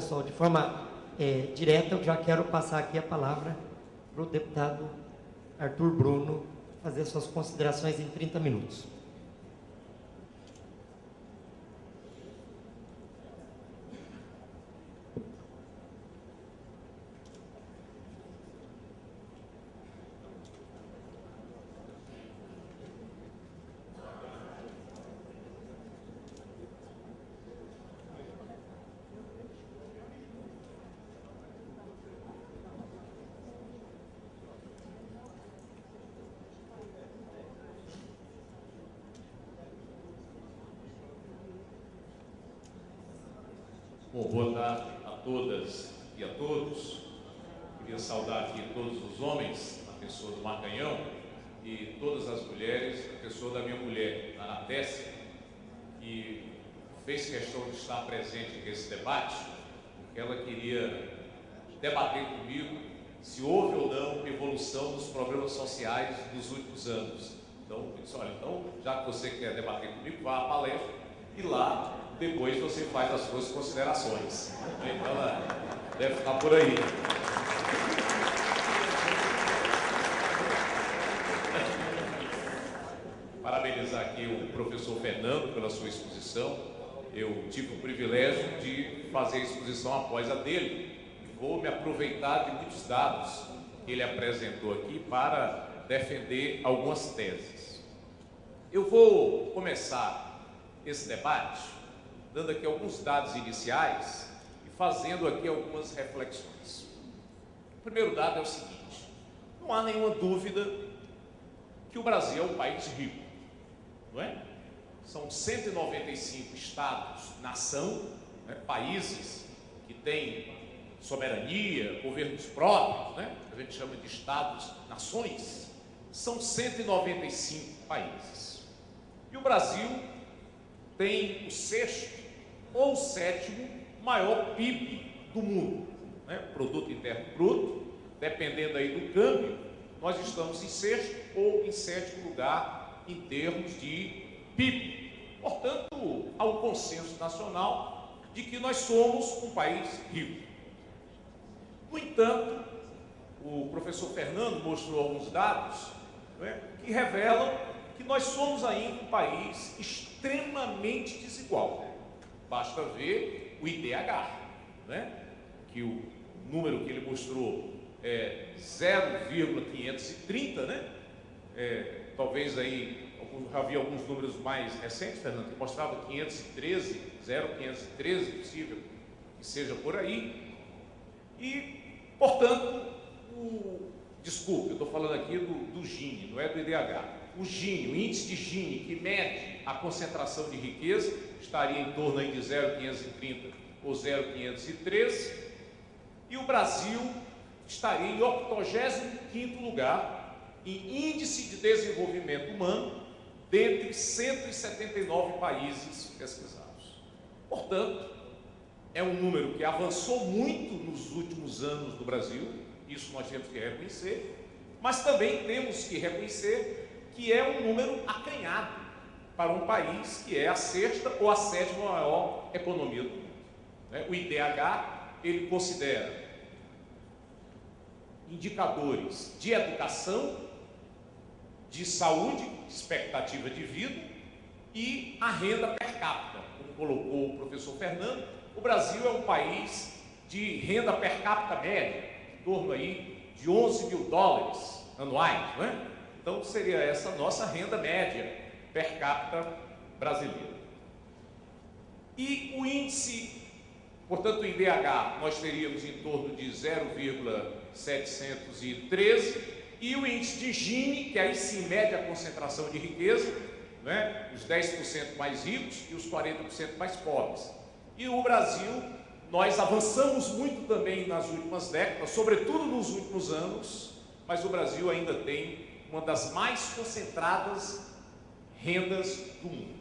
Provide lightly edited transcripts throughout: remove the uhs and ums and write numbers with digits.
pessoal, de forma direta, eu já quero passar aqui a palavra para o deputado Arthur Bruno fazer suas considerações em 30 minutos. Bom, boa tarde a todas e a todos. Queria saudar aqui todos os homens, a pessoa do Maranhão, e todas as mulheres, a pessoa da minha mulher, a Anatécia, que fez questão de estar presente nesse debate, porque ela queria debater comigo se houve ou não evolução dos problemas sociais dos últimos anos. Então, eu disse, olha, então, já que você quer debater comigo, vá à palestra e lá depois você faz as suas considerações. Então ela deve ficar por aí. Parabenizar aqui o professor Fernando pela sua exposição. Eu tive o privilégio de fazer a exposição após a dele e vou me aproveitar de muitos dados que ele apresentou aqui para defender algumas teses. Eu vou começar esse debate dando aqui alguns dados iniciais e fazendo aqui algumas reflexões. O primeiro dado é o seguinte: não há nenhuma dúvida que o Brasil é um país rico, não é? São 195 estados, nação, né? Países que têm soberania, governos próprios, né? A gente chama de estados, nações. São 195 países. E o Brasil tem o sexto ou o sétimo maior PIB do mundo, né? Produto Interno Bruto, dependendo aí do câmbio, nós estamos em sexto ou em sétimo lugar em termos de PIB. Portanto, há um consenso nacional de que nós somos um país rico. No entanto, o professor Fernando mostrou alguns dados, né, que revelam que nós somos ainda um país extremamente desigual. Basta ver o IDH, né? Que o número que ele mostrou é 0,530, né? Talvez aí, havia alguns números mais recentes, Fernando, que mostrava 513, 0,513, possível que seja por aí. E, portanto, desculpe, eu estou falando aqui do Gini, não é do IDH. O Gini, o índice de Gini, que mede a concentração de riqueza, estaria em torno aí de 0,530 ou 0,513, e o Brasil estaria em 85º lugar em índice de desenvolvimento humano dentre 179 países pesquisados. Portanto, é um número que avançou muito nos últimos anos do Brasil, isso nós temos que reconhecer, mas também temos que reconhecer que é um número acanhado para um país que é a sexta ou a sétima maior economia do mundo. O IDH, ele considera indicadores de educação, de saúde, expectativa de vida e a renda per capita. Como colocou o professor Fernando, o Brasil é um país de renda per capita média, em torno aí de 11 mil dólares anuais, não é? Então seria essa nossa renda média per capita brasileira. E o índice, portanto, o IDH, nós teríamos em torno de 0,713, e o índice de Gini, que aí sim mede a concentração de riqueza, né? Os 10% mais ricos e os 40% mais pobres. E o Brasil, nós avançamos muito também nas últimas décadas, sobretudo nos últimos anos, mas o Brasil ainda tem uma das mais concentradas rendas do mundo.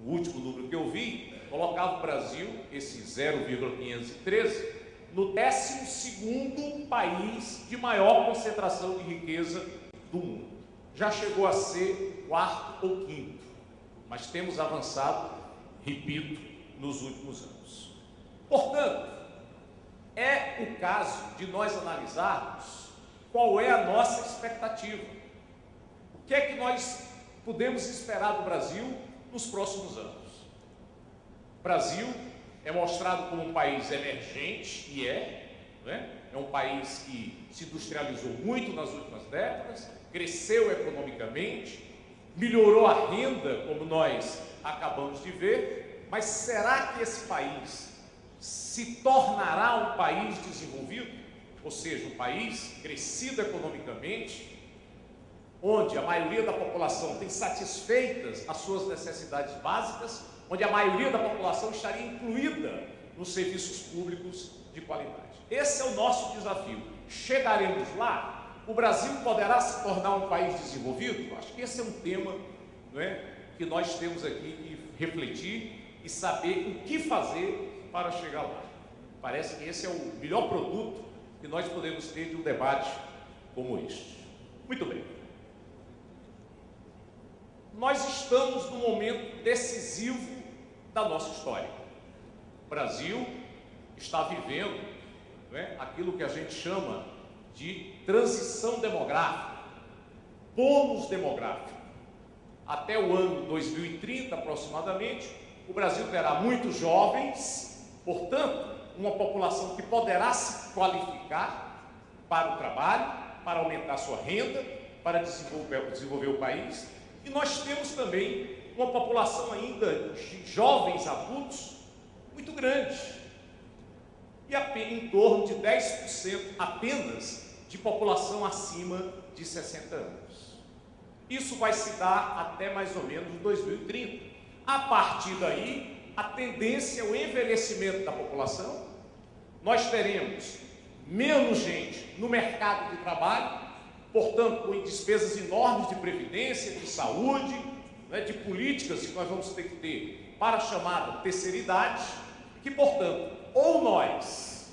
O último número que eu vi colocava o Brasil, esse 0,513, no 12º país de maior concentração de riqueza do mundo. Já chegou a ser quarto ou quinto, mas temos avançado, repito, nos últimos anos. Portanto, é o caso de nós analisarmos qual é a nossa expectativa. O que é que nós podemos esperar do Brasil nos próximos anos? O Brasil é mostrado como um país emergente, e é um país que se industrializou muito nas últimas décadas, cresceu economicamente, melhorou a renda, como nós acabamos de ver, mas será que esse país se tornará um país desenvolvido? Ou seja, um país crescido economicamente, onde a maioria da população tem satisfeitas as suas necessidades básicas, onde a maioria da população estaria incluída nos serviços públicos de qualidade. Esse é o nosso desafio. Chegaremos lá? O Brasil poderá se tornar um país desenvolvido? Eu acho que esse é um tema, que nós temos aqui que refletir e saber o que fazer para chegar lá. Parece que esse é o melhor produto que nós podemos ter de um debate como este. Muito bem. Nós estamos num momento decisivo da nossa história. O Brasil está vivendo aquilo que a gente chama de transição demográfica, bônus demográfico. Até o ano 2030, aproximadamente, o Brasil terá muitos jovens, portanto, uma população que poderá se qualificar para o trabalho, para aumentar sua renda, para desenvolver o país. E nós temos também uma população ainda de jovens adultos muito grande, e em torno de 10% apenas de população acima de 60 anos. Isso vai se dar até mais ou menos 2030. A partir daí, a tendência é o envelhecimento da população. Nós teremos menos gente no mercado de trabalho, portanto, com despesas enormes de previdência, de saúde, de políticas que nós vamos ter que ter para a chamada terceira idade, que, portanto, ou nós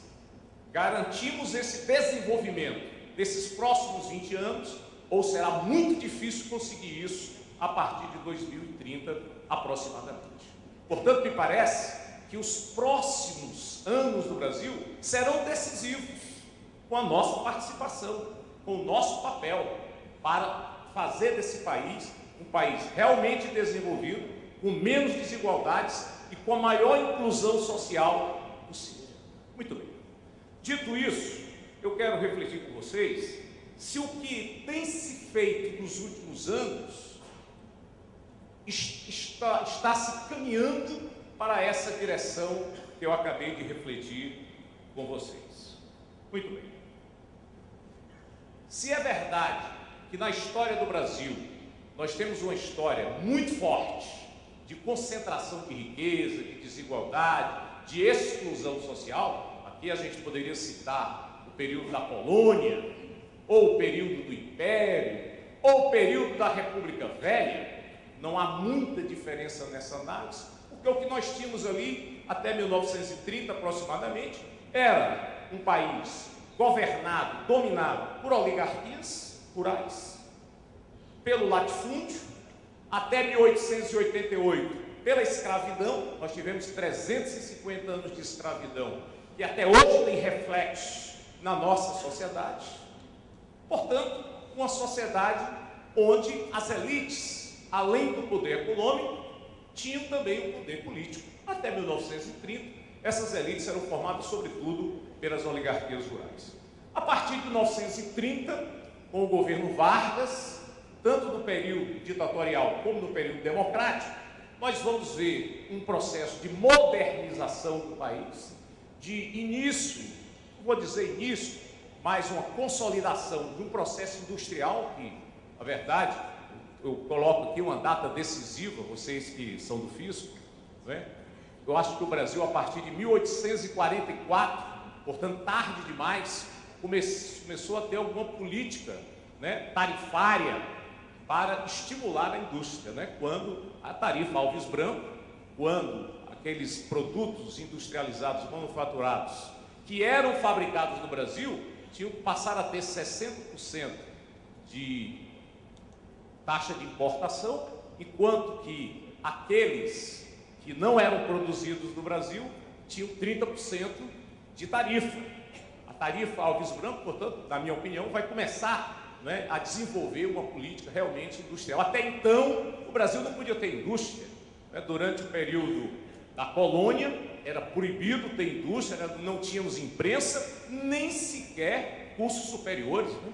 garantimos esse desenvolvimento desses próximos 20 anos, ou será muito difícil conseguir isso a partir de 2030 aproximadamente. Portanto, me parece que os próximos anos do Brasil serão decisivos com a nossa participação, com o nosso papel para fazer desse país um país realmente desenvolvido, com menos desigualdades e com a maior inclusão social possível. Muito bem. Dito isso, eu quero refletir com vocês se o que tem se feito nos últimos anos está se caminhando para essa direção que eu acabei de refletir com vocês. Muito bem. Se é verdade que na história do Brasil nós temos uma história muito forte de concentração de riqueza, de desigualdade, de exclusão social, aqui a gente poderia citar o período da Polônia, ou o período do Império, ou o período da República Velha, não há muita diferença nessa análise, porque o que nós tínhamos ali, até 1930 aproximadamente, era um país governado, dominado por oligarquias rurais, pelo latifúndio, até 1888, pela escravidão. Nós tivemos 350 anos de escravidão, que até hoje tem reflexos na nossa sociedade. Portanto, uma sociedade onde as elites, além do poder econômico, tinham também o poder político. Até 1930, essas elites eram formadas, sobretudo, pelas oligarquias rurais. A partir de 1930, com o governo Vargas, tanto no período ditatorial como no período democrático, nós vamos ver um processo de modernização do país, de início, não vou dizer início, mas uma consolidação de um processo industrial que, na verdade, eu coloco aqui uma data decisiva, vocês que são do fisco, eu acho que o Brasil, a partir de 1844, portanto, tarde demais, começou a ter alguma política tarifária para estimular a indústria, quando a tarifa Alves Branco, quando aqueles produtos industrializados, manufaturados, que eram fabricados no Brasil, tinham que passar a ter 60% de taxa de importação, enquanto que aqueles que não eram produzidos no Brasil tinham 30% de tarifa. A tarifa Alves Branco, portanto, na minha opinião, vai começar, né, a desenvolver uma política realmente industrial. Até então, o Brasil não podia ter indústria, né? Durante o período da colônia, era proibido ter indústria, né? Não tínhamos imprensa, nem sequer cursos superiores, né?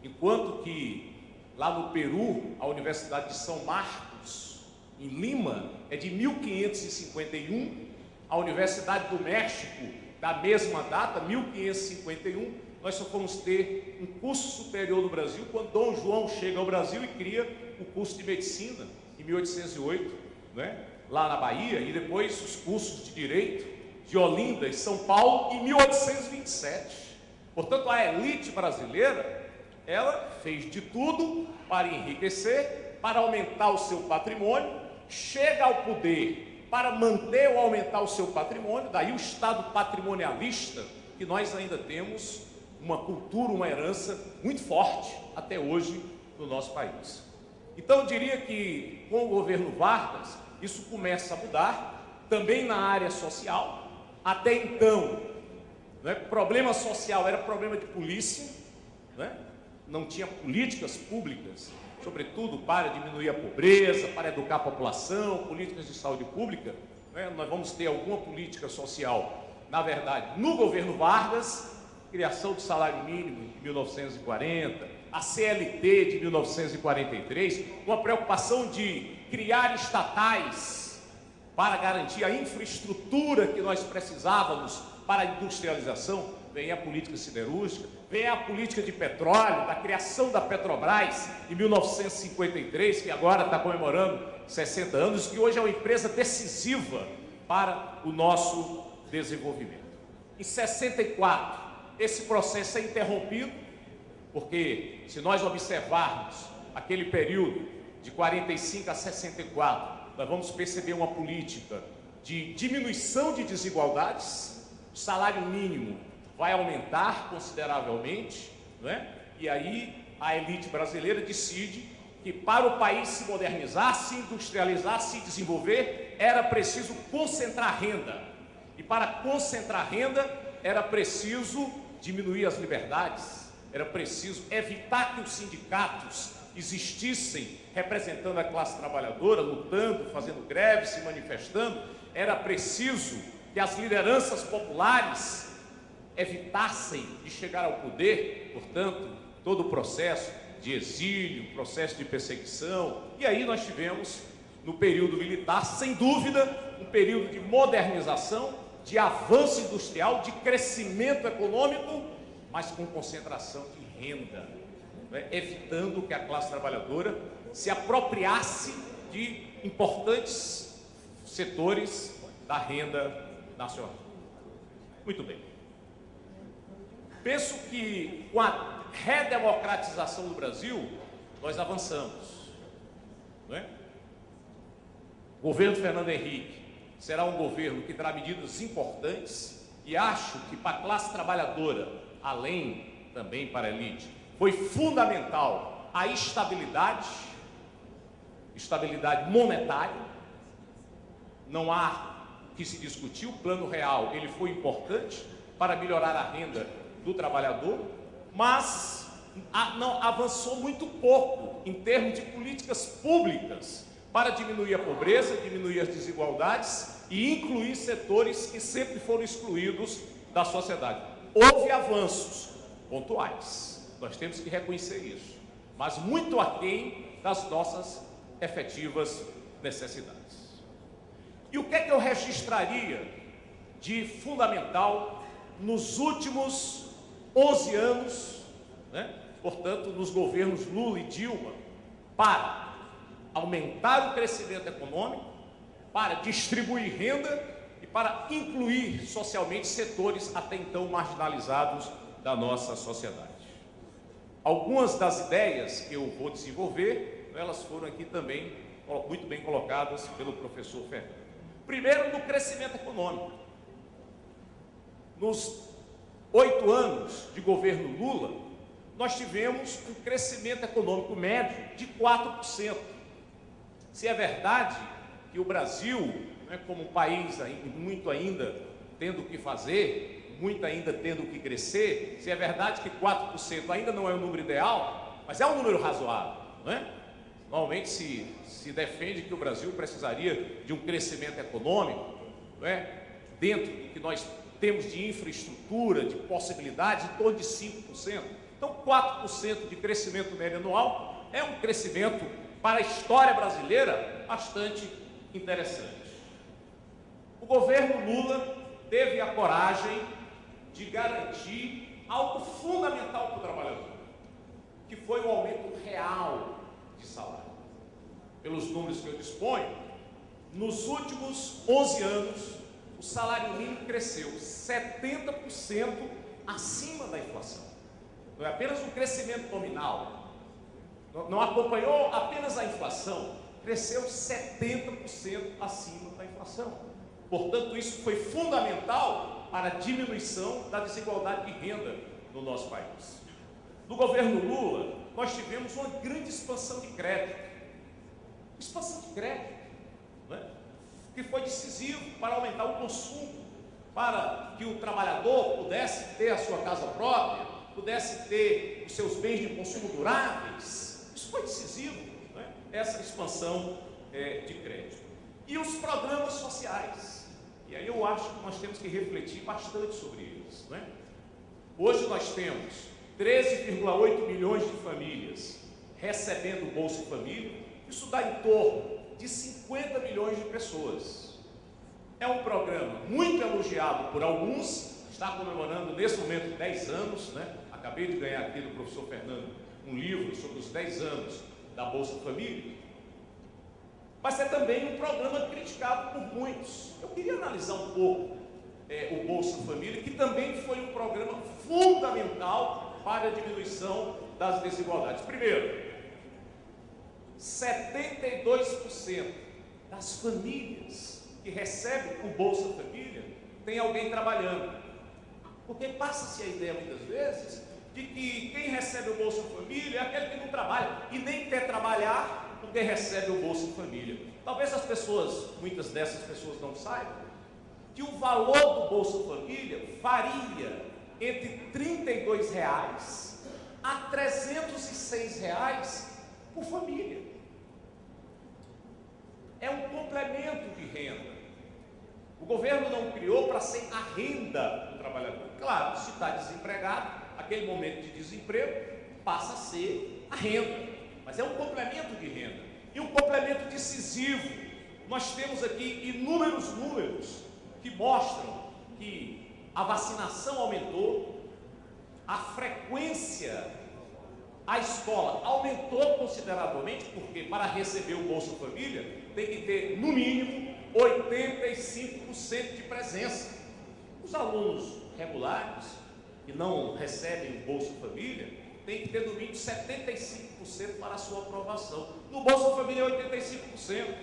Enquanto que lá no Peru, a Universidade de São Marcos, em Lima, é de 1551, a Universidade do México, da mesma data, 1551, nós só fomos ter um curso superior no Brasil quando Dom João chega ao Brasil e cria o curso de medicina, em 1808, né? Lá na Bahia, e depois os cursos de Direito de Olinda e São Paulo, em 1827. Portanto, a elite brasileira, ela fez de tudo para enriquecer, para aumentar o seu patrimônio, chega ao poder para manter ou aumentar o seu patrimônio, daí o Estado patrimonialista, que nós ainda temos uma cultura, uma herança muito forte até hoje no nosso país. Então eu diria que com o governo Vargas, isso começa a mudar, também na área social. Até então, né, problema social era problema de polícia, né? Não tinha políticas públicas, sobretudo para diminuir a pobreza, para educar a população, políticas de saúde pública, né? Nós vamos ter alguma política social, na verdade, no governo Vargas, criação do salário mínimo em 1940, a CLT de 1943, uma preocupação de criar estatais para garantir a infraestrutura que nós precisávamos para a industrialização. Vem a política siderúrgica, vem a política de petróleo, da criação da Petrobras em 1953, que agora está comemorando 60 anos, que hoje é uma empresa decisiva para o nosso desenvolvimento. Em 64, esse processo é interrompido, porque se nós observarmos aquele período de 45 a 64, nós vamos perceber uma política de diminuição de desigualdades, o salário mínimo vai aumentar consideravelmente, não é? E aí a elite brasileira decide que para o país se modernizar, se industrializar, se desenvolver, era preciso concentrar renda. E para concentrar renda, era preciso diminuir as liberdades, era preciso evitar que os sindicatos existissem representando a classe trabalhadora, lutando, fazendo greve, se manifestando. Era preciso que as lideranças populares evitassem de chegar ao poder, portanto, todo o processo de exílio, processo de perseguição. E aí nós tivemos, no período militar, sem dúvida, um período de modernização, de avanço industrial, de crescimento econômico, mas com concentração de renda, né? Evitando que a classe trabalhadora se apropriasse de importantes setores da renda nacional. Muito bem. Penso que com a redemocratização do Brasil, nós avançamos, não é? O governo Fernando Henrique será um governo que terá medidas importantes, e acho que para a classe trabalhadora, além também para a elite, foi fundamental a estabilidade monetária. Não há que se discutir, o Plano Real ele foi importante para melhorar a renda do trabalhador, mas não avançou muito pouco em termos de políticas públicas para diminuir a pobreza, diminuir as desigualdades e incluir setores que sempre foram excluídos da sociedade. Houve avanços pontuais, nós temos que reconhecer isso, mas muito aquém das nossas efetivas necessidades. E o que é que eu registraria de fundamental nos últimos 11 anos, né? Portanto, nos governos Lula e Dilma, para aumentar o crescimento econômico, para distribuir renda e para incluir socialmente setores até então marginalizados da nossa sociedade. Algumas das ideias que eu vou desenvolver, elas foram aqui também muito bem colocadas pelo professor Fernando. Primeiro, no crescimento econômico. Nos 8 anos de governo Lula, nós tivemos um crescimento econômico médio de 4%. Se é verdade que o Brasil, né, como um país muito ainda tendo o que fazer, muita ainda tendo que crescer, se é verdade que 4% ainda não é o número ideal, mas é um número razoável, não é? Normalmente se defende que o Brasil precisaria de um crescimento econômico, não é? Dentro do que nós temos de infraestrutura, de possibilidades, em torno de 5%. Então, 4% de crescimento médio anual é um crescimento para a história brasileira bastante interessante. O governo Lula teve a coragem de garantir algo fundamental para o trabalhador, que foi o aumento real de salário. Pelos números que eu disponho, nos últimos 11 anos, o salário mínimo cresceu 70% acima da inflação. Não é apenas um crescimento nominal, não acompanhou apenas a inflação, cresceu 70% acima da inflação. Portanto, isso foi fundamental para a diminuição da desigualdade de renda no nosso país. No governo Lula, nós tivemos uma grande expansão de crédito. Não é? Que foi decisivo para aumentar o consumo, para que o trabalhador pudesse ter a sua casa própria, pudesse ter os seus bens de consumo duráveis. Isso foi decisivo, não é? Essa expansão de crédito. E os programas sociais. E aí eu acho que nós temos que refletir bastante sobre eles, não é? Hoje nós temos 13,8 milhões de famílias recebendo o Bolsa Família. Isso dá em torno de 50 milhões de pessoas. É um programa muito elogiado por alguns, está comemorando nesse momento 10 anos, né? Acabei de ganhar aqui do professor Fernando um livro sobre os 10 anos da Bolsa Família, mas é também um programa criticado por muitos. Eu queria analisar um pouco o Bolsa Família, que também foi um programa fundamental para a diminuição das desigualdades. Primeiro, 72% das famílias que recebem o Bolsa Família tem alguém trabalhando. Porque passa-se a ideia muitas vezes de que quem recebe o Bolsa Família é aquele que não trabalha e nem quer trabalhar porque recebe o Bolsa Família. Talvez as pessoas, muitas dessas pessoas não saibam que o valor do Bolsa Família varia entre R$ 32,00 a R$ 306,00 por família. É um complemento de renda. O governo não criou para ser a renda do trabalhador. Claro, se está desempregado, aquele momento de desemprego passa a ser a renda, mas é um complemento de renda e um complemento decisivo. Nós temos aqui inúmeros números que mostram que a vacinação aumentou, a frequência à escola aumentou consideravelmente, porque para receber o Bolsa Família tem que ter no mínimo 85% de presença. Os alunos regulares que não recebem o Bolsa Família têm que ter no mínimo 75% para a sua aprovação. No Bolsa Família é 85%.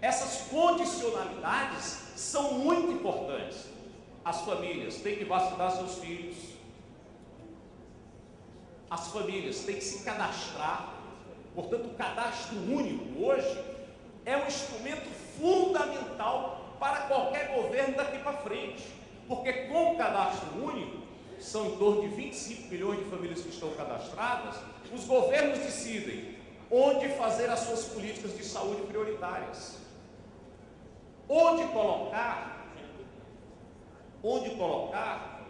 Essas condicionalidades são muito importantes. As famílias têm que vacinar seus filhos. As famílias têm que se cadastrar. Portanto, o cadastro único hoje é um instrumento fundamental para qualquer governo daqui para frente, porque com o cadastro único, são em torno de 25 milhões de famílias que estão cadastradas, os governos decidem onde fazer as suas políticas de saúde prioritárias, onde colocar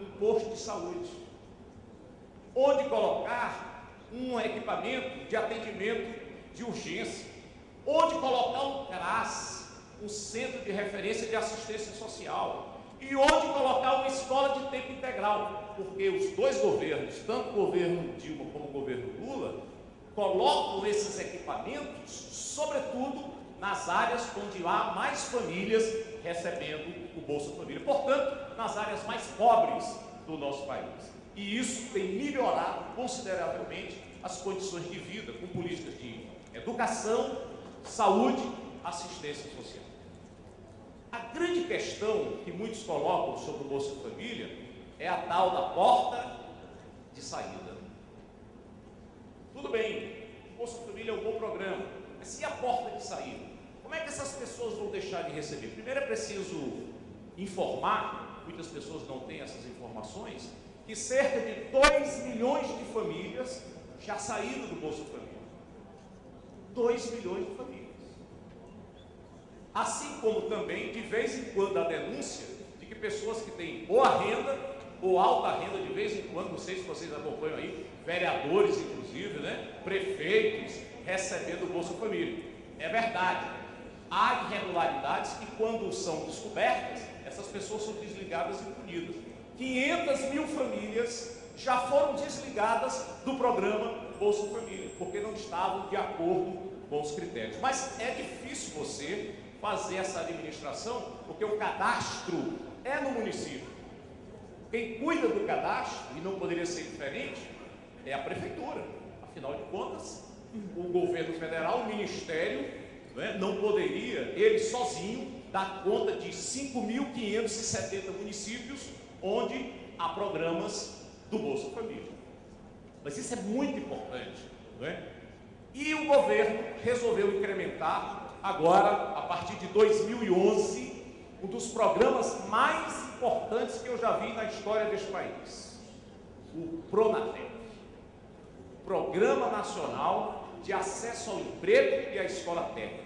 um posto de saúde, onde colocar um equipamento de atendimento de urgência, onde colocar um CRAS, um centro de referência de assistência social, e onde colocar uma escola de tempo integral, porque os dois governos, tanto o governo Dilma como o governo Lula, colocam esses equipamentos, sobretudo nas áreas onde há mais famílias recebendo o Bolsa Família, portanto, nas áreas mais pobres do nosso país. E isso tem melhorado consideravelmente as condições de vida com políticas de educação, saúde, assistência social. A grande questão que muitos colocam sobre o Bolsa Família é a tal da porta de saída. Tudo bem, o Bolsa Família é um bom programa, mas e a porta de saída? Como é que essas pessoas vão deixar de receber? Primeiro é preciso informar muitas pessoas não têm essas informações, que cerca de 2 milhões de famílias já saíram do Bolsa Família. 2 milhões de famílias. Assim como também, de vez em quando, a denúncia de que pessoas que têm boa renda ou alta renda, de vez em quando, não sei se vocês acompanham aí, vereadores inclusive, né, prefeitos, recebendo o Bolsa Família. É verdade, há irregularidades que, quando são descobertas, essas pessoas são desligadas e punidas. 500 mil famílias já foram desligadas do programa Bolsa Família, porque não estavam de acordo com os critérios. Mas é difícil você fazer essa administração, porque o cadastro é no município. Quem cuida do cadastro, e não poderia ser diferente, é a prefeitura. Afinal de contas, o governo federal, o ministério, não poderia, ele sozinho, dar conta de 5.570 municípios onde há programas do Bolsa Família. Mas isso é muito importante, não é? E o governo resolveu incrementar agora, a partir de 2011, um dos programas mais importantes que eu já vi na história deste país, o PRONATEC, Programa Nacional de Acesso ao Emprego e à Escola Técnica,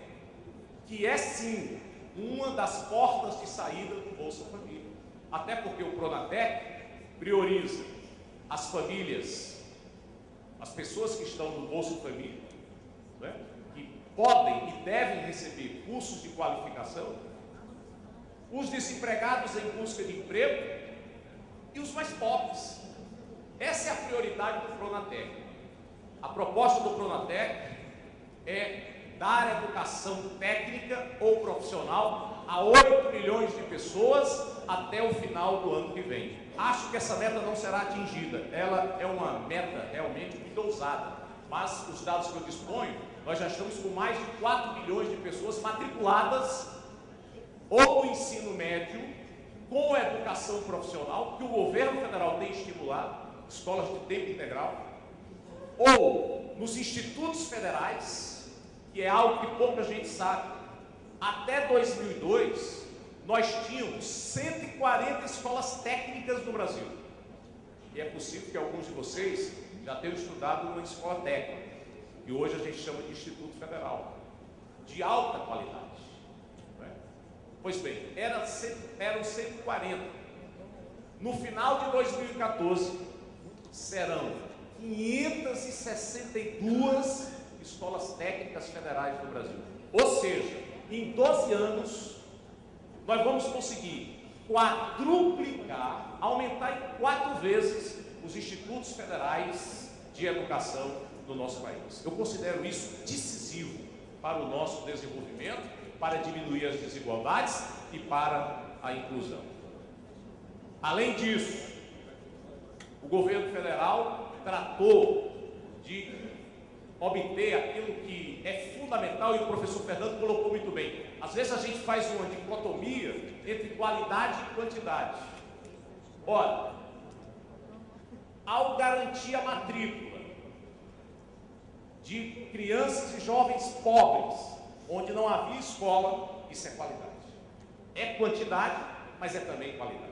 que é sim uma das portas de saída do Bolsa Família. Até porque o PRONATEC prioriza as famílias, as pessoas que estão no Bolsa Família, né, que podem e devem receber cursos de qualificação, os desempregados em busca de emprego e os mais pobres. Essa é a prioridade do PRONATEC. A proposta do PRONATEC é dar educação técnica ou profissional a 8 milhões de pessoas até o final do ano que vem. Acho que essa meta não será atingida. Ela é uma meta realmente muito ousada, mas os dados que eu disponho, nós já estamos com mais de 4 milhões de pessoas matriculadas ou no ensino médio, com a educação profissional, que o governo federal tem estimulado, escolas de tempo integral, ou nos institutos federais, que é algo que pouca gente sabe. Até 2002, nós tínhamos 140 escolas técnicas no Brasil. E é possível que alguns de vocês já tenham estudado numa escola técnica, que hoje a gente chama de Instituto Federal, de alta qualidade. Pois bem, eram 140. No final de 2014, serão 562 escolas técnicas federais no Brasil. Ou seja, em 12 anos, nós vamos conseguir quadruplicar, aumentar em 4 vezes os institutos federais de educação do nosso país. Eu considero isso decisivo para o nosso desenvolvimento, para diminuir as desigualdades e para a inclusão. Além disso, o governo federal tratou de obter aquilo que é fundamental, e o professor Fernando colocou muito bem. Às vezes a gente faz uma dicotomia entre qualidade e quantidade. Ora, ao garantir a matrícula de crianças e jovens pobres, onde não havia escola, isso é qualidade. É quantidade, mas é também qualidade.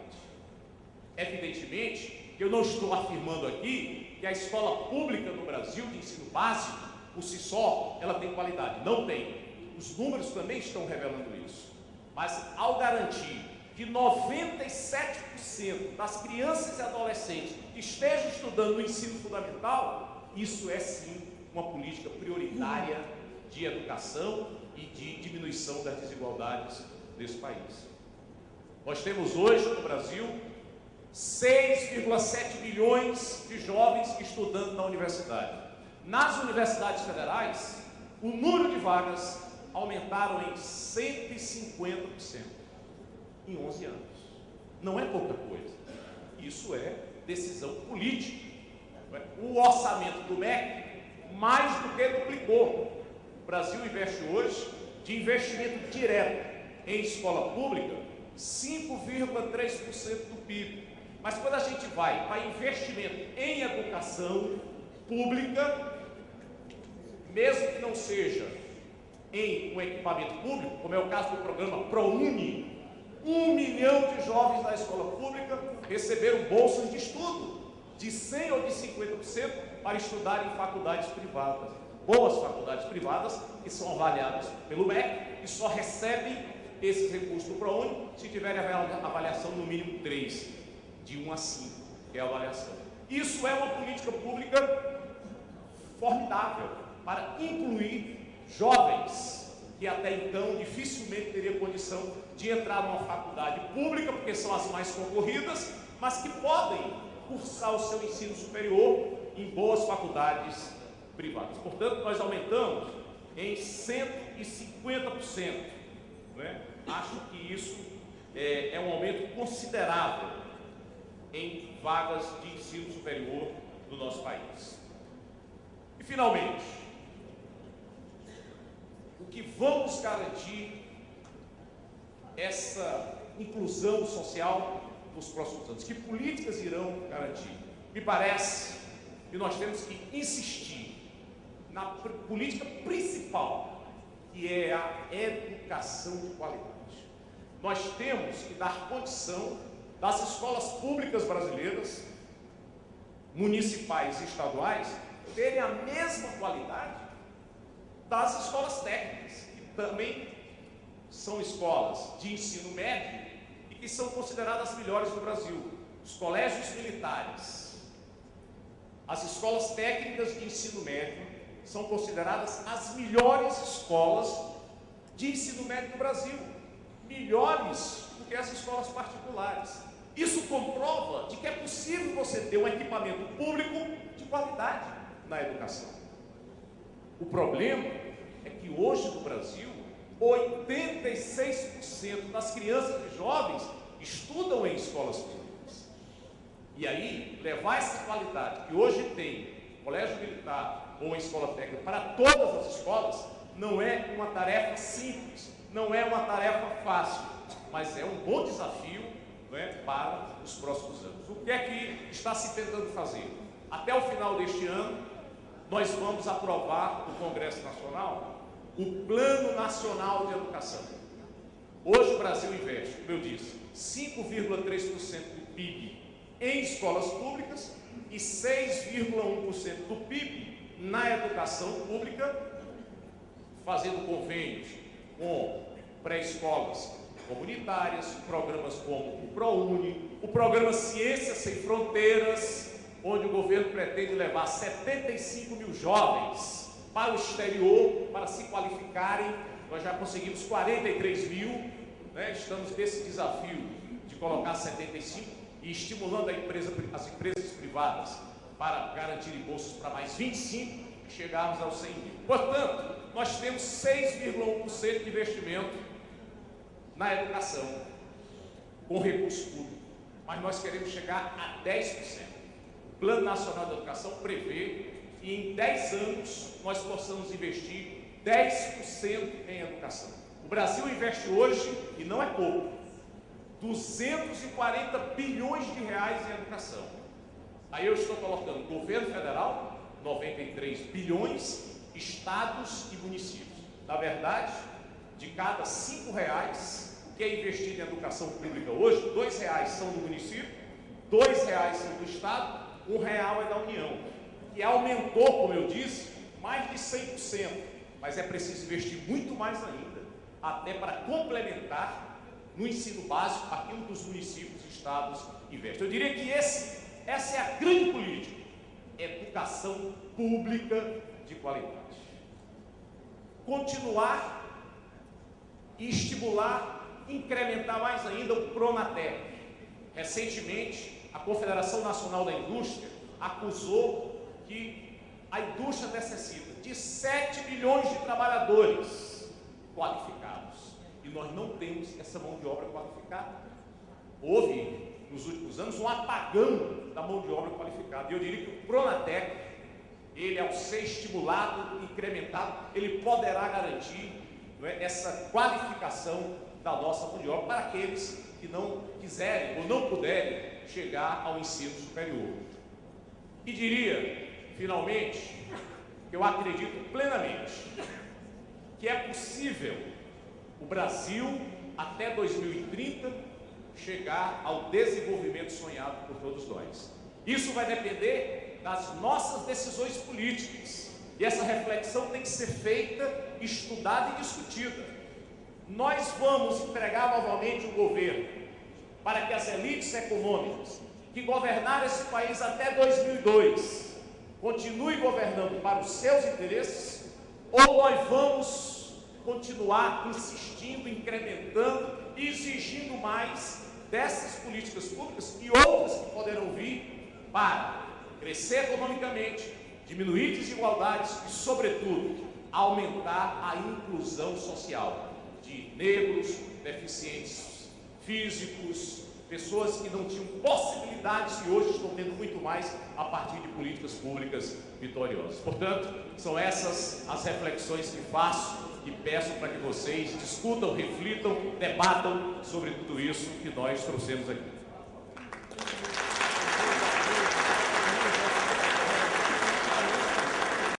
Evidentemente, eu não estou afirmando aqui que a escola pública no Brasil de ensino básico, por si só, ela tem qualidade. Não tem. Os números também estão revelando isso. Mas ao garantir que 97% das crianças e adolescentes estejam estudando no ensino fundamental, isso é sim uma política prioritária de educação e de diminuição das desigualdades desse país. Nós temos hoje no Brasil 6,7 milhões de jovens estudando na universidade. Nas universidades federais, o número de vagas aumentaram em 150% em 11 anos. Não é pouca coisa. Isso é decisão política. O orçamento do MEC mais do que duplicou. O Brasil investe hoje, de investimento direto em escola pública, 5,3% do PIB. Mas quando a gente vai para investimento em educação pública, mesmo que não seja em um equipamento público, como é o caso do programa ProUni, 1 milhão de jovens da escola pública receberam bolsas de estudo, de 100% ou de 50% para estudar em faculdades privadas. Boas faculdades privadas que são avaliadas pelo MEC e só recebem esses recursos do ProUni se tiverem avaliação no mínimo 3, de 1 a 5, que é a avaliação. Isso é uma política pública formidável para incluir jovens que até então dificilmente teriam condição de entrar numa faculdade pública, porque são as mais concorridas, mas que podem cursar o seu ensino superior em boas faculdades privadas. Portanto, nós aumentamos em 150%. Não é? Acho que isso é um aumento considerável em vagas de ensino superior do nosso país. E, finalmente, o que vamos garantir essa inclusão social nos próximos anos? Que políticas irão garantir? Me parece que nós temos que insistir na política principal, que é a educação de qualidade. Nós temos que dar condição das escolas públicas brasileiras, municipais e estaduais, terem a mesma qualidade das escolas técnicas, que também são escolas de ensino médio e que são consideradas as melhores do Brasil. Os colégios militares, as escolas técnicas de ensino médio são consideradas as melhores escolas de ensino médio do Brasil, melhores do que as escolas particulares. Isso comprova de que é possível você ter um equipamento público de qualidade na educação. O problema é que hoje no Brasil, 86% das crianças e jovens estudam em escolas públicas. E aí, levar essa qualidade que hoje tem colégio militar ou uma escola técnica para todas as escolas, não é uma tarefa simples, não é uma tarefa fácil, mas é um bom desafio, não é, para os próximos anos. O que é que está se tentando fazer? Até o final deste ano, nós vamos aprovar no Congresso Nacional o Plano Nacional de Educação. Hoje o Brasil investe, como eu disse, 5,3% do PIB em escolas públicas e 6,1% do PIB na educação pública, fazendo convênios com pré-escolas comunitárias, programas como o ProUni, o programa Ciências Sem Fronteiras, onde o governo pretende levar 75 mil jovens para o exterior para se qualificarem. Nós já conseguimos 43 mil, né? Estamos nesse desafio de colocar 75 e estimulando as empresas privadas para garantirem bolsas para mais 25 e chegarmos aos 100 mil. Portanto, nós temos 6,1% de investimento na educação com recurso público, mas nós queremos chegar a 10%. O Plano Nacional de Educação prevê que em 10 anos nós possamos investir 10% em educação. O Brasil investe hoje, e não é pouco, 240 bilhões de reais em educação. Aí eu estou colocando governo federal, 93 bilhões, estados e municípios. Na verdade, de cada R$5 que é investido em educação pública hoje, R$2 são do município, R$2 são do estado, R$1 é da União, que aumentou, como eu disse, mais de 100%, mas é preciso investir muito mais ainda, até para complementar no ensino básico aquilo que os municípios e estados investem. Eu diria que essa é a grande política, educação pública de qualidade. Continuar e estimular, incrementar mais ainda o Pronatec. Recentemente, a Confederação Nacional da Indústria acusou que a indústria necessita de 7 milhões de trabalhadores qualificados. E nós não temos essa mão de obra qualificada. Houve, nos últimos anos, um apagão da mão de obra qualificada. E eu diria que o Pronatec, ele, ao ser estimulado, incrementado, ele poderá garantir, não é, essa qualificação da nossa mão de obra para aqueles que não quiserem ou não puderem chegar ao ensino superior. E diria, finalmente, que eu acredito plenamente que é possível o Brasil, até 2030, chegar ao desenvolvimento sonhado por todos nós. Isso vai depender das nossas decisões políticas. E essa reflexão tem que ser feita, estudada e discutida. Nós vamos entregar novamente o governo para que as elites econômicas que governaram esse país até 2002 continuem governando para os seus interesses, ou nós vamos continuar insistindo, incrementando e exigindo mais dessas políticas públicas e outras que poderão vir para crescer economicamente, diminuir desigualdades e, sobretudo, aumentar a inclusão social de negros, deficientes físicos, pessoas que não tinham possibilidades e hoje estão tendo muito mais a partir de políticas públicas vitoriosas. Portanto, são essas as reflexões que faço e peço para que vocês discutam, reflitam, debatam sobre tudo isso que nós trouxemos aqui.